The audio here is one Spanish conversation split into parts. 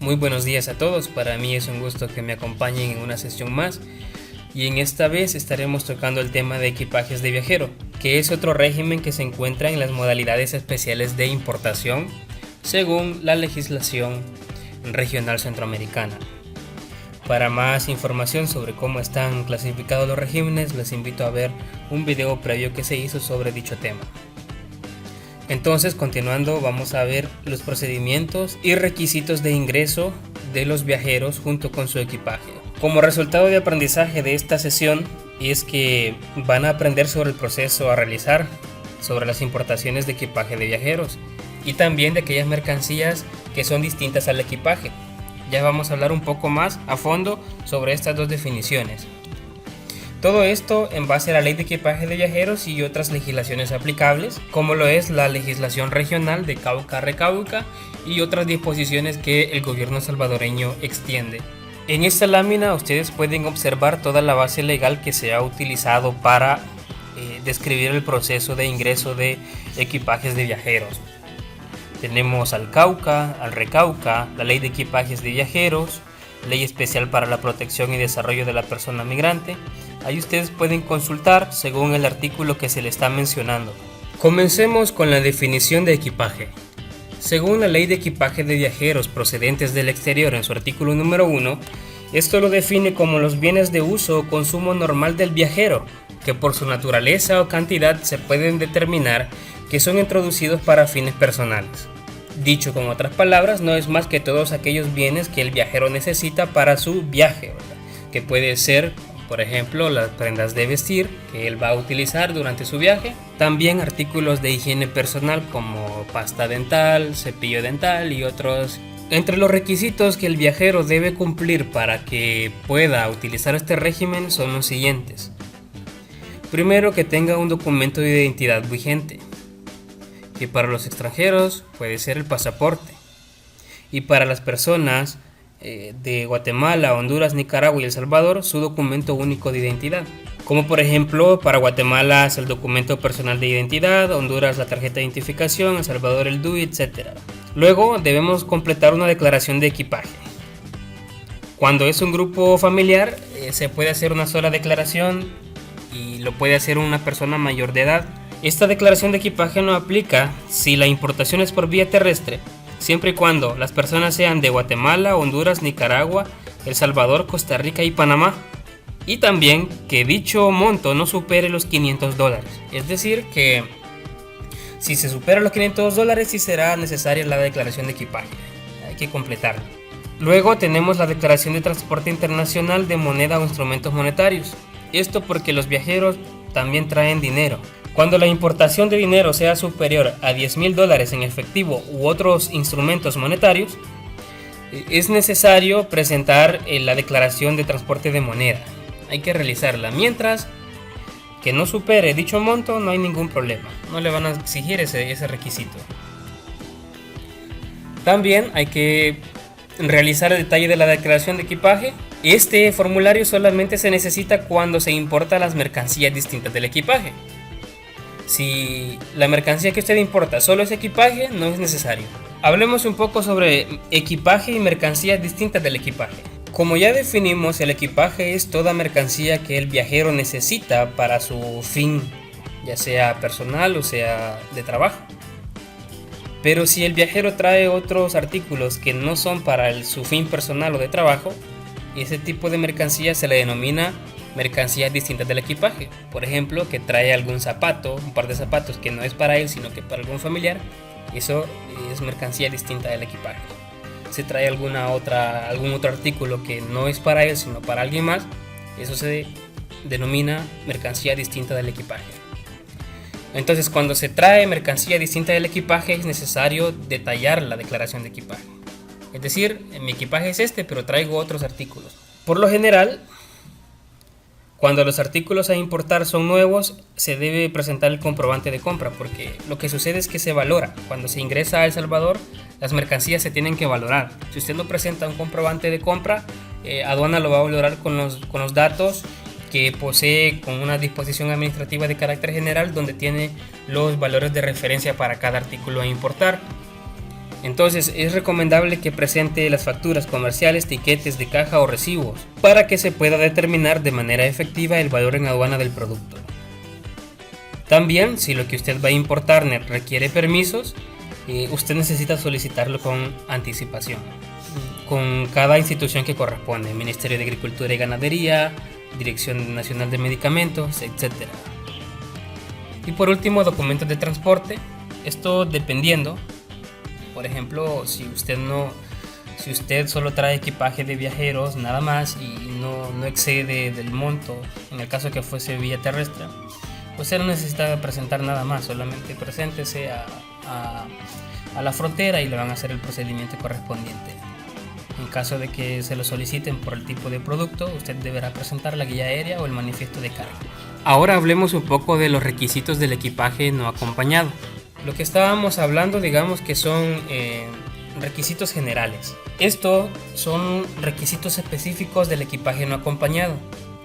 Muy buenos días a todos, para mí es un gusto que me acompañen en una sesión más y en esta vez estaremos tocando el tema de equipajes de viajero, que es otro régimen que se encuentra en las modalidades especiales de importación según la legislación regional centroamericana. Para más información sobre cómo están clasificados los regímenes, les invito a ver un video previo que se hizo sobre dicho tema. Entonces, continuando, vamos a ver los procedimientos y requisitos de ingreso de los viajeros junto con su equipaje. Como resultado de aprendizaje de esta sesión es que van a aprender sobre el proceso a realizar, sobre las importaciones de equipaje de viajeros y también de aquellas mercancías que son distintas al equipaje. Ya vamos a hablar un poco más a fondo sobre estas dos definiciones. Todo esto en base a la Ley de Equipaje de Viajeros y otras legislaciones aplicables, como lo es la legislación regional de Cauca a Recauca y otras disposiciones que el gobierno salvadoreño extiende. En esta lámina ustedes pueden observar toda la base legal que se ha utilizado para describir el proceso de ingreso de equipajes de viajeros. Tenemos al Cauca, al Recauca, la Ley de Equipajes de Viajeros, Ley Especial para la Protección y Desarrollo de la Persona Migrante. Ahí ustedes pueden consultar según el artículo que se le está mencionando. Comencemos con la definición de equipaje. Según la Ley de Equipaje de Viajeros procedentes del exterior en su artículo número 1, esto lo define como los bienes de uso o consumo normal del viajero, que por su naturaleza o cantidad se pueden determinar que son introducidos para fines personales. Dicho con otras palabras, no es más que todos aquellos bienes que el viajero necesita para su viaje, ¿verdad? Que puede ser, por ejemplo, las prendas de vestir que él va a utilizar durante su viaje. También artículos de higiene personal como pasta dental, cepillo dental y otros. Entre los requisitos que el viajero debe cumplir para que pueda utilizar este régimen son los siguientes. Primero, que tenga un documento de identidad vigente, que para los extranjeros puede ser el pasaporte, y para las personas de Guatemala, Honduras, Nicaragua y El Salvador, su documento único de identidad. Como por ejemplo, para Guatemala es el documento personal de identidad, Honduras la tarjeta de identificación, El Salvador el DUI, etc. Luego debemos completar una declaración de equipaje. Cuando es un grupo familiar, se puede hacer una sola declaración y lo puede hacer una persona mayor de edad. Esta declaración de equipaje no aplica si la importación es por vía terrestre, siempre y cuando las personas sean de Guatemala, Honduras, Nicaragua, El Salvador, Costa Rica y Panamá. Y también que dicho monto no supere los $500. Es decir, que si se supera los $500 sí será necesaria la declaración de equipaje. Hay que completarla. Luego tenemos la declaración de transporte internacional de moneda o instrumentos monetarios. Esto porque los viajeros también traen dinero. Cuando la importación de dinero sea superior a $10,000 en efectivo u otros instrumentos monetarios, es necesario presentar la declaración de transporte de moneda. Hay que realizarla. Mientras que no supere dicho monto, no hay ningún problema. No le van a exigir ese requisito. También hay que realizar el detalle de la declaración de equipaje. Este formulario solamente se necesita cuando se importan las mercancías distintas del equipaje. Si la mercancía que usted importa solo es equipaje, no es necesario. Hablemos un poco sobre equipaje y mercancías distintas del equipaje. Como ya definimos, el equipaje es toda mercancía que el viajero necesita para su fin, ya sea personal o sea de trabajo. Pero si el viajero trae otros artículos que no son para su fin personal o de trabajo, ese tipo de mercancía se le denomina mercancías distintas del equipaje. Por ejemplo, que trae algún zapato, un par de zapatos que no es para él sino que para algún familiar, eso es mercancía distinta del equipaje. Si trae algún otro artículo que no es para él sino para alguien más, eso se denomina mercancía distinta del equipaje. Entonces, cuando se trae mercancía distinta del equipaje es necesario detallar la declaración de equipaje. Es decir, mi equipaje es este, pero traigo otros artículos. Por lo general, cuando los artículos a importar son nuevos, se debe presentar el comprobante de compra, porque lo que sucede es que se valora. Cuando se ingresa a El Salvador, las mercancías se tienen que valorar. Si usted no presenta un comprobante de compra, aduana lo va a valorar con los datos que posee, con una disposición administrativa de carácter general donde tiene los valores de referencia para cada artículo a importar. Entonces es recomendable que presente las facturas comerciales, tiquetes de caja o recibos para que se pueda determinar de manera efectiva el valor en aduana del producto. También, si lo que usted va a importar requiere permisos, usted necesita solicitarlo con anticipación, con cada institución que corresponde, Ministerio de Agricultura y Ganadería, Dirección Nacional de Medicamentos, etc. Y por último, documentos de transporte. Esto dependiendo, por ejemplo, si usted solo trae equipaje de viajeros nada más y no excede del monto, en el caso que fuese vía terrestre, usted no necesita presentar nada más, solamente preséntese a la frontera y le van a hacer el procedimiento correspondiente. En caso de que se lo soliciten por el tipo de producto, usted deberá presentar la guía aérea o el manifiesto de carga. Ahora hablemos un poco de los requisitos del equipaje no acompañado. Lo que estábamos hablando, digamos que son requisitos generales. Estos son requisitos específicos del equipaje no acompañado.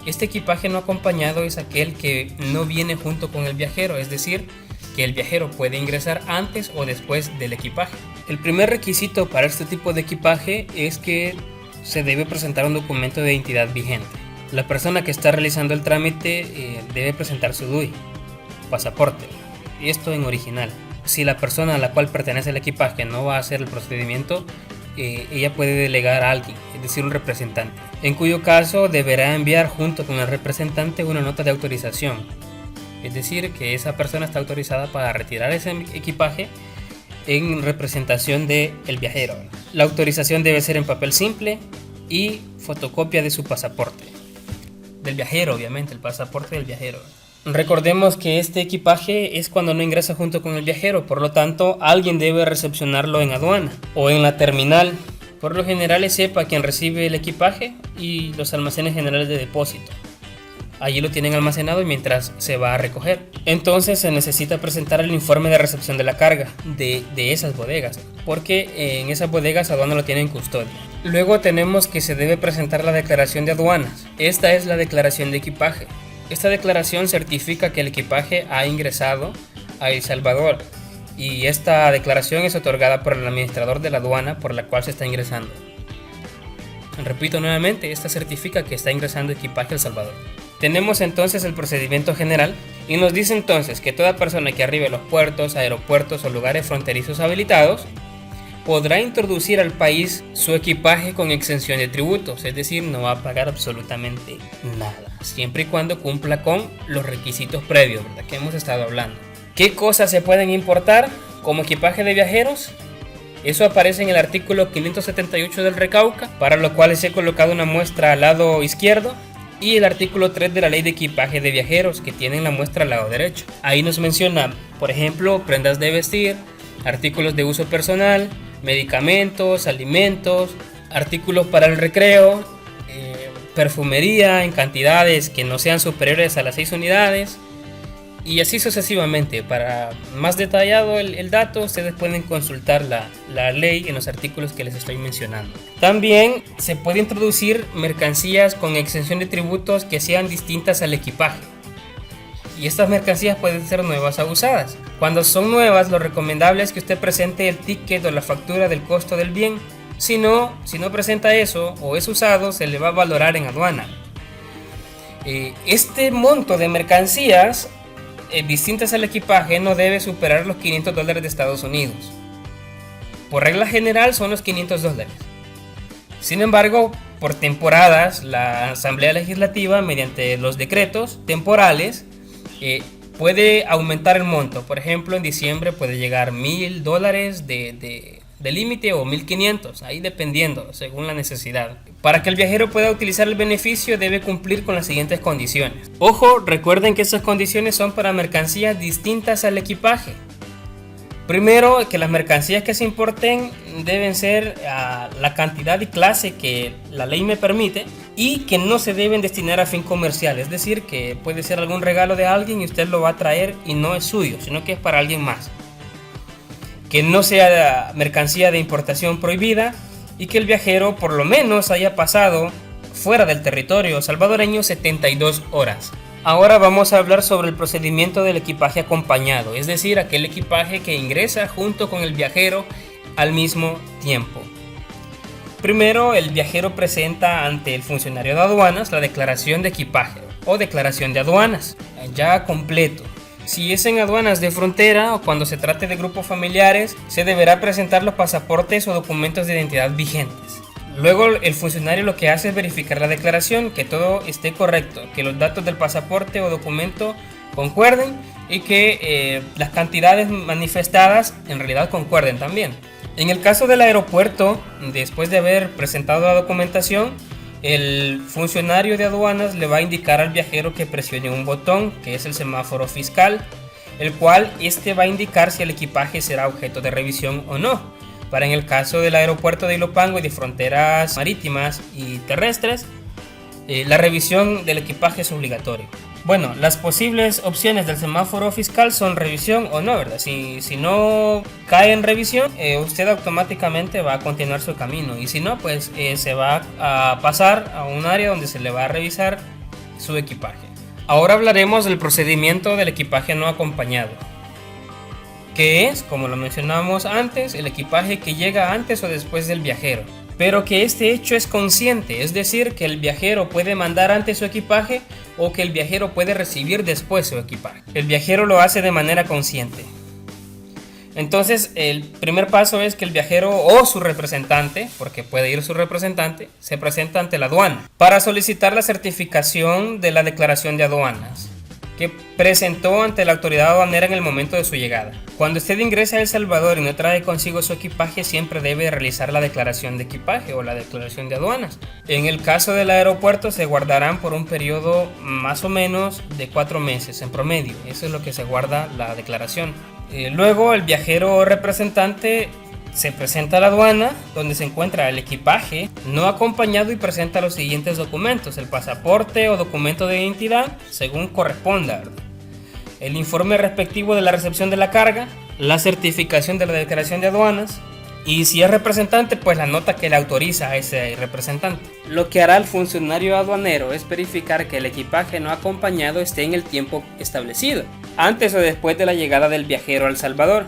Este equipaje no acompañado es aquel que no viene junto con el viajero, es decir, que el viajero puede ingresar antes o después del equipaje. El primer requisito para este tipo de equipaje es que se debe presentar un documento de identidad vigente. La persona que está realizando el trámite debe presentar su DUI, pasaporte, esto en original. Si la persona a la cual pertenece el equipaje no va a hacer el procedimiento, ella puede delegar a alguien, es decir, un representante, en cuyo caso deberá enviar junto con el representante una nota de autorización, es decir, que esa persona está autorizada para retirar ese equipaje en representación del viajero. La autorización debe ser en papel simple y fotocopia de su pasaporte, del viajero, obviamente, el pasaporte del viajero. Recordemos que este equipaje es cuando no ingresa junto con el viajero, por lo tanto alguien debe recepcionarlo en aduana o en la terminal. Por lo general es SEPA quien recibe el equipaje y los almacenes generales de depósito. Allí lo tienen almacenado mientras se va a recoger. Entonces se necesita presentar el informe de recepción de la carga de esas bodegas, porque en esas bodegas aduana lo tiene en custodia. Luego tenemos que se debe presentar la declaración de aduanas. Esta es la declaración de equipaje. Esta declaración certifica que el equipaje ha ingresado a El Salvador y esta declaración es otorgada por el administrador de la aduana por la cual se está ingresando. Repito nuevamente, esta certifica que está ingresando equipaje a El Salvador. Tenemos entonces el procedimiento general y nos dice entonces que toda persona que arribe a los puertos, aeropuertos o lugares fronterizos habilitados podrá introducir al país su equipaje con exención de tributos, es decir, no va a pagar absolutamente nada, siempre y cuando cumpla con los requisitos previos, ¿verdad?, que hemos estado hablando. ¿Qué cosas se pueden importar como equipaje de viajeros? Eso aparece en el artículo 578 del Recauca, para lo cual les he colocado una muestra al lado izquierdo, y el artículo 3 de la Ley de Equipaje de Viajeros, que tienen la muestra al lado derecho. Ahí nos menciona, por ejemplo, prendas de vestir, artículos de uso personal, medicamentos, alimentos, artículos para el recreo, perfumería en cantidades que no sean superiores a las 6 unidades y así sucesivamente. Para más detallado el dato, ustedes pueden consultar la ley en los artículos que les estoy mencionando. También se puede introducir mercancías con exención de tributos que sean distintas al equipaje. Y estas mercancías pueden ser nuevas o usadas. Cuando son nuevas, lo recomendable es que usted presente el ticket o la factura del costo del bien. Si no presenta eso o es usado, se le va a valorar en aduana. Este monto de mercancías distintas al equipaje no debe superar los $500 de Estados Unidos. Por regla general son los $500. Sin embargo, por temporadas, la Asamblea Legislativa, mediante los decretos temporales, puede aumentar el monto. Por ejemplo, en diciembre puede llegar $1,000 de límite o 1.500, ahí dependiendo, según la necesidad. Para que el viajero pueda utilizar el beneficio debe cumplir con las siguientes condiciones. Ojo, recuerden que esas condiciones son para mercancías distintas al equipaje. Primero, que las mercancías que se importen deben ser a la cantidad y clase que la ley me permite y que no se deben destinar a fin comercial, es decir, que puede ser algún regalo de alguien y usted lo va a traer y no es suyo, sino que es para alguien más. Que no sea mercancía de importación prohibida y que el viajero por lo menos haya pasado fuera del territorio salvadoreño 72 horas. Ahora vamos a hablar sobre el procedimiento del equipaje acompañado, es decir, aquel equipaje que ingresa junto con el viajero al mismo tiempo. Primero, el viajero presenta ante el funcionario de aduanas la declaración de equipaje o declaración de aduanas, ya completo. Si es en aduanas de frontera o cuando se trate de grupos familiares, se deberá presentar los pasaportes o documentos de identidad vigentes. Luego el funcionario lo que hace es verificar la declaración, que todo esté correcto, que los datos del pasaporte o documento concuerden y que las cantidades manifestadas en realidad concuerden también. En el caso del aeropuerto, después de haber presentado la documentación, el funcionario de aduanas le va a indicar al viajero que presione un botón, que es el semáforo fiscal, el cual va a indicar si el equipaje será objeto de revisión o no. Para en el caso del aeropuerto de Ilopango y de fronteras marítimas y terrestres, la revisión del equipaje es obligatoria. Bueno, las posibles opciones del semáforo fiscal son revisión o no, ¿verdad? Si no cae en revisión, usted automáticamente va a continuar su camino. Y si no, pues se va a pasar a un área donde se le va a revisar su equipaje. Ahora hablaremos del procedimiento del equipaje no acompañado, que es, como lo mencionamos antes, el equipaje que llega antes o después del viajero. Pero que este hecho es consciente, es decir, que el viajero puede mandar antes su equipaje o que el viajero puede recibir después su equipaje. El viajero lo hace de manera consciente. Entonces, el primer paso es que el viajero o su representante, porque puede ir su representante, se presenta ante la aduana para solicitar la certificación de la declaración de aduanas que presentó ante la autoridad aduanera en el momento de su llegada. Cuando usted ingresa a El Salvador y no trae consigo su equipaje, siempre debe realizar la declaración de equipaje o la declaración de aduanas. En el caso del aeropuerto se guardarán por un periodo más o menos de 4 meses en promedio. Eso es lo que se guarda la declaración. Luego el viajero o representante se presenta a la aduana, donde se encuentra el equipaje no acompañado y presenta los siguientes documentos: el pasaporte o documento de identidad, según corresponda, el informe respectivo de la recepción de la carga, la certificación de la declaración de aduanas y, si es representante, pues la nota que le autoriza a ese representante. Lo que hará el funcionario aduanero es verificar que el equipaje no acompañado esté en el tiempo establecido, antes o después de la llegada del viajero a El Salvador.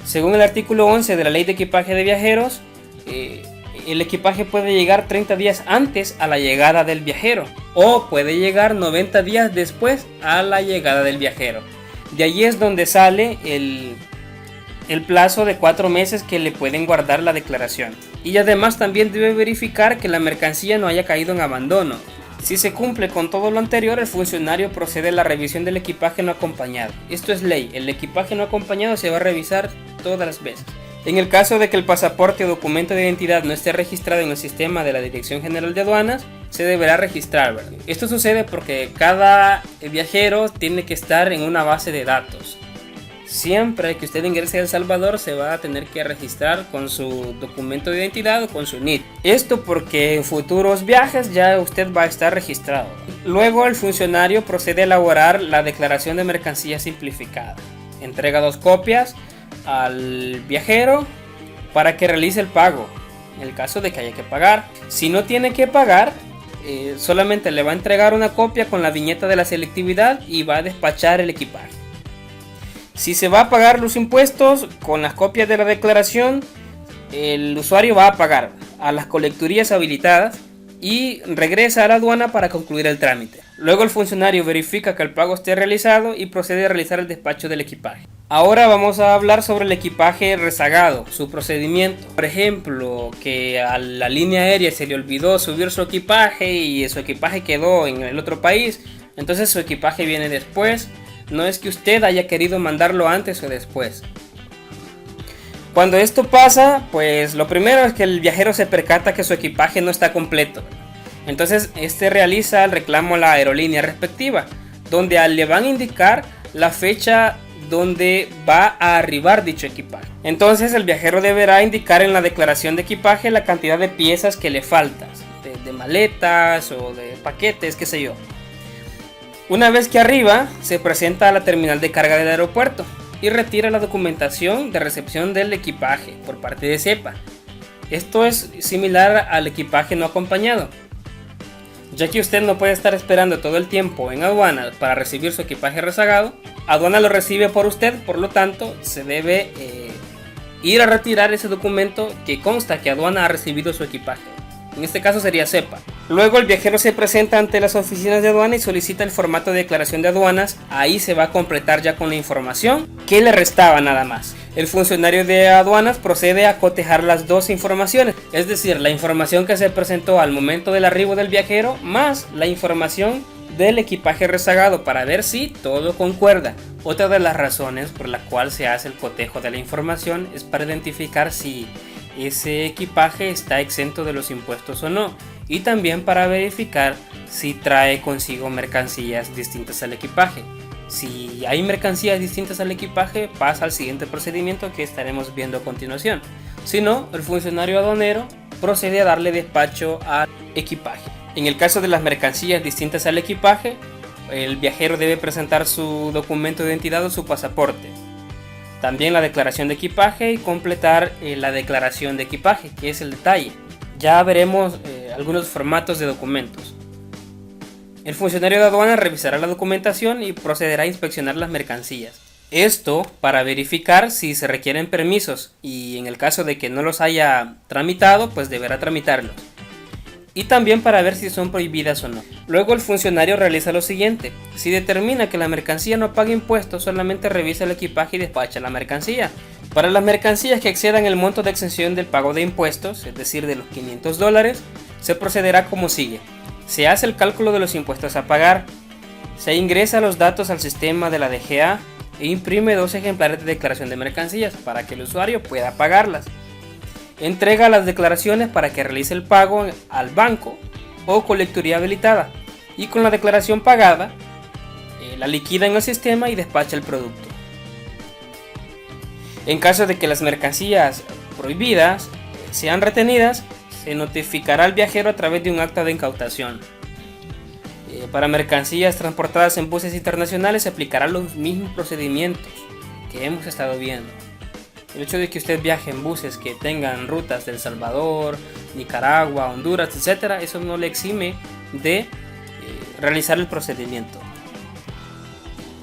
Según el artículo 11 de la Ley de Equipaje de Viajeros, el equipaje puede llegar 30 días antes a la llegada del viajero o puede llegar 90 días después a la llegada del viajero. De allí es donde sale el plazo de 4 meses que le pueden guardar la declaración. Y además también debe verificar que la mercancía no haya caído en abandono. Si se cumple con todo lo anterior, el funcionario procede a la revisión del equipaje no acompañado. Esto es ley, el equipaje no acompañado se va a revisar todas las veces. En el caso de que el pasaporte o documento de identidad no esté registrado en el sistema de la Dirección General de Aduanas, se deberá registrar, ¿verdad? Esto sucede porque cada viajero tiene que estar en una base de datos. Siempre que usted ingrese a El Salvador se va a tener que registrar con su documento de identidad o con su NIT. Esto porque en futuros viajes ya usted va a estar registrado. Luego el funcionario procede a elaborar la declaración de mercancía simplificada. Entrega 2 copias al viajero para que realice el pago, en el caso de que haya que pagar. Si no tiene que pagar, solamente le va a entregar una copia con la viñeta de la selectividad y va a despachar el equipaje. Si se va a pagar los impuestos, con las copias de la declaración, el usuario va a pagar a las colecturías habilitadas y regresa a la aduana para concluir el trámite. Luego el funcionario verifica que el pago esté realizado y procede a realizar el despacho del equipaje. Ahora vamos a hablar sobre el equipaje rezagado, su procedimiento. Por ejemplo, que a la línea aérea se le olvidó subir su equipaje y su equipaje quedó en el otro país, entonces su equipaje viene después. No es que usted haya querido mandarlo antes o después. Cuando esto pasa, pues lo primero es que el viajero se percata que su equipaje no está completo. Entonces realiza el reclamo a la aerolínea respectiva, donde le van a indicar la fecha donde va a arribar dicho equipaje. Entonces el viajero deberá indicar en la declaración de equipaje la cantidad de piezas que le faltan, de maletas o de paquetes, qué sé yo. Una vez que arriba, se presenta a la terminal de carga del aeropuerto y retira la documentación de recepción del equipaje por parte de CEPA. Esto es similar al equipaje no acompañado, ya que usted no puede estar esperando todo el tiempo en aduana para recibir su equipaje rezagado. Aduana lo recibe por usted, por lo tanto se debe ir a retirar ese documento que consta que aduana ha recibido su equipaje. En este caso sería CEPA. Luego el viajero se presenta ante las oficinas de aduana y solicita el formato de declaración de aduanas. Ahí se va a completar ya con la información que le restaba nada más. El funcionario de aduanas procede a cotejar las dos informaciones, es decir, la información que se presentó al momento del arribo del viajero más la información del equipaje rezagado para ver si todo concuerda. Otra de las razones por la cual se hace el cotejo de la información es para identificar si ese equipaje está exento de los impuestos o no, y también para verificar si trae consigo mercancías distintas al equipaje. Si hay mercancías distintas al equipaje, pasa al siguiente procedimiento que estaremos viendo a continuación. Si no, el funcionario aduanero procede a darle despacho al equipaje. En el caso de las mercancías distintas al equipaje, el viajero debe presentar su documento de identidad o su pasaporte. También la declaración de equipaje y completar la declaración de equipaje, que es el detalle. Ya veremos algunos formatos de documentos. El funcionario de aduana revisará la documentación y procederá a inspeccionar las mercancías. Esto para verificar si se requieren permisos y en el caso de que no los haya tramitado, pues deberá tramitarlos. Y también para ver si son prohibidas o no. Luego el funcionario realiza lo siguiente: si determina que la mercancía no paga impuestos, solamente revisa el equipaje y despacha la mercancía. Para las mercancías que excedan el monto de exención del pago de impuestos, es decir, de los $500, se procederá como sigue. Se hace el cálculo de los impuestos a pagar, se ingresa los datos al sistema de la DGA e imprime 2 ejemplares de declaración de mercancías para que el usuario pueda pagarlas. Entrega las declaraciones para que realice el pago al banco o colecturía habilitada y con la declaración pagada la liquida en el sistema y despacha el producto. En caso de que las mercancías prohibidas sean retenidas, se notificará al viajero a través de un acta de incautación. Para mercancías transportadas en buses internacionales se aplicarán los mismos procedimientos que hemos estado viendo. El hecho de que usted viaje en buses que tengan rutas de El Salvador, Nicaragua, Honduras, etc., eso no le exime de realizar el procedimiento.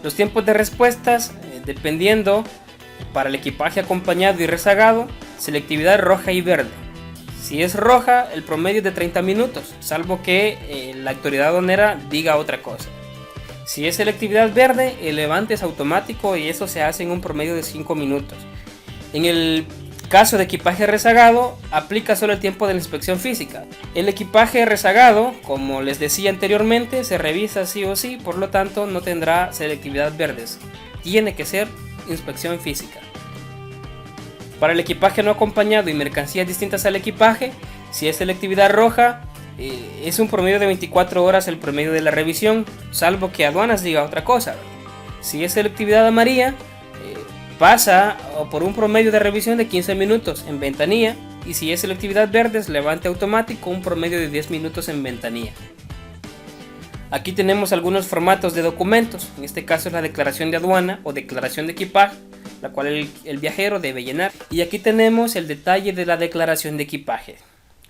Los tiempos de respuestas, dependiendo, para el equipaje acompañado y rezagado, selectividad roja y verde. Si es roja, el promedio es de 30 minutos, salvo que la autoridad aduanera diga otra cosa. Si es selectividad verde, el levante es automático y eso se hace en un promedio de 5 minutos. En el caso de equipaje rezagado, aplica solo el tiempo de la inspección física. El equipaje rezagado, como les decía anteriormente, se revisa sí o sí, por lo tanto no tendrá selectividad verdes. Tiene que ser inspección física. Para el equipaje no acompañado y mercancías distintas al equipaje, si es selectividad roja, es un promedio de 24 horas el promedio de la revisión, salvo que aduanas diga otra cosa. Si es selectividad amarilla, pasa por un promedio de revisión de 15 minutos en ventanilla, y si es selectividad verde es levante automático, un promedio de 10 minutos en ventanilla. Aquí tenemos algunos formatos de documentos, en este caso es la declaración de aduana o declaración de equipaje, la cual el viajero debe llenar. Y aquí tenemos el detalle de la declaración de equipaje,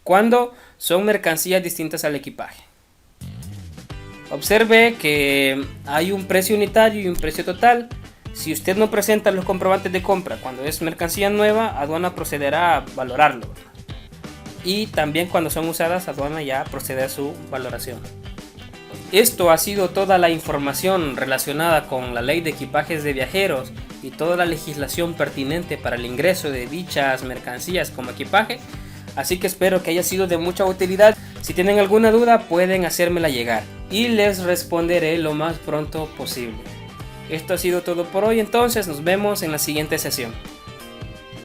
cuando son mercancías distintas al equipaje. Observe que hay un precio unitario y un precio total. Si usted no presenta los comprobantes de compra cuando es mercancía nueva, aduana procederá a valorarlo. Y también cuando son usadas, aduana ya procede a su valoración. Esto ha sido toda la información relacionada con la ley de equipajes de viajeros y toda la legislación pertinente para el ingreso de dichas mercancías como equipaje. Así que espero que haya sido de mucha utilidad. Si tienen alguna duda pueden hacérmela llegar y les responderé lo más pronto posible. Esto ha sido todo por hoy, entonces nos vemos en la siguiente sesión.